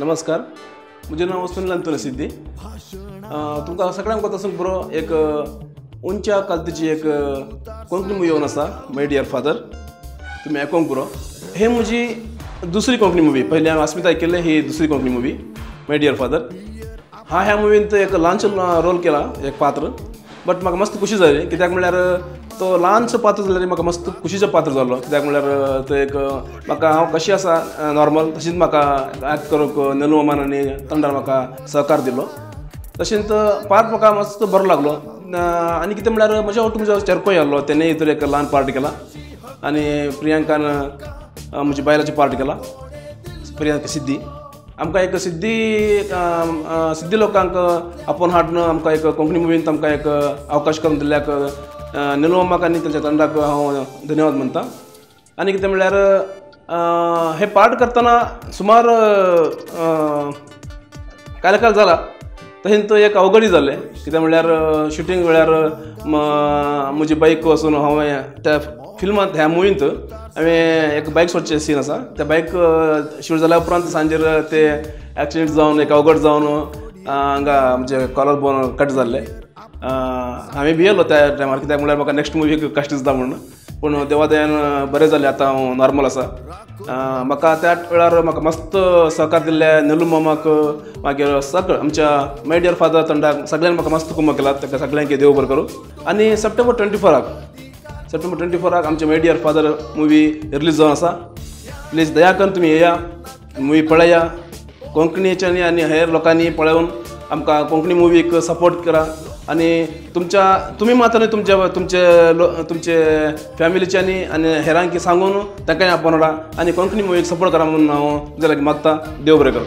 नमस्कार, म्हजें नांव सुनील अंतोनी सिद्धी। तुमकां सगळ्यांक पता आसूंक बरो एक उंच्या काल्तीची एक कोंकणी मुवी येवन आसा माय डियर फादर, तुमी आयकोंक पुरो। हे म्हजी दुसरी कोंकणी मुवी, पयलीं हांवें अस्मिताय केल्ले, ही दुसरी कोंकणी मुवी माय डियर फादर। ह्या मुवींत एक ल्हानसो रोल केला, एक पात्र, बट म्हाका मस्त खुशी जाली, कित्याक म्हळ्यार तो ल्हानसो पात्र जाल्यार म्हाका मस्त खुशीचो पात्र जालो, कित्याक म्हळ्यार तो एक म्हाका हांव कशी आसा नॉर्मल तशीच म्हाका एक्ट करूंक नलू मामान आनी तंडार म्हाका सहकार दिलो, तशेंच पार्ट म्हाका मस्त बरो लागलो। आनी कितें म्हळ्यार म्हज्या वांगडा म्हजो चेरकोय आसलो, तेणें भितर एक ल्हान पार्ट केला, आनी प्रियांकान म्हज्या बायलाची पार्ट केला, प्रियांका सिद्धी। आमकां एक सिद्धी लोकांक आपोवन हाडून आमकां एक कोंकणी मुवींत आमकां एक अवकाश करून दिल्ल्याक नलू मामाक आनी तांच्या तंडाक हांव धन्यवाद म्हणटा। आनी कितें म्हळ्यार हे पार्ट करतना सुमार काल जाला, तशेंच तो एक अवघडय जालें, कित्याक म्हळ्यार शुटींग वेळार म्हजी बायक वचून हांवें त्या फिल्मांत ह्या मुवींत हांवें एक बायक सोडचें सीन आसा, त्या बायक शूट जाल्या उपरांत सांजेर ते एक्सिडेंट जावन एक अवघड जावन हांगा म्हणजे कॉलर बोन कट जाल्ले। हांवें भियेलो त्या टायमार, कित्याक म्हळ्यार म्हाका नेक्स्ट मुवीक कश्ट दिसता म्हणून, पूण देवा दयान बरें जालें, आतां हांव नॉर्मल आसा। म्हाका त्या वेळार म्हाका मस्त सहकार दिल्ले नलू मामाक, मागीर सगळें आमच्या माय डियर फादर तंडाक सगळ्यांक म्हाका मस्त कुंभ केला, ताका सगळ्यांक देव बरें करूं। आनी सप्टेंबर 24 आमचे माय डियर फादर मुवी रिलीज जावन आसा। प्लीज दया करून तुमी येया, मुवी पळया, कोंकणीच्यांनी आनी हेर लोकांनी पळोवन आमकां कोंकणी मुवीक सपोर्ट करा। आनी तुमी मात्र तुमचे फॅमिलीच्यांनी आनी हेरांक सांगून तांकांय आपोवन हाडा आनी कोंकणी मुवीक सपोर्ट करा म्हणून हांव तुमचे लागीं मागता। देव बरें करूं।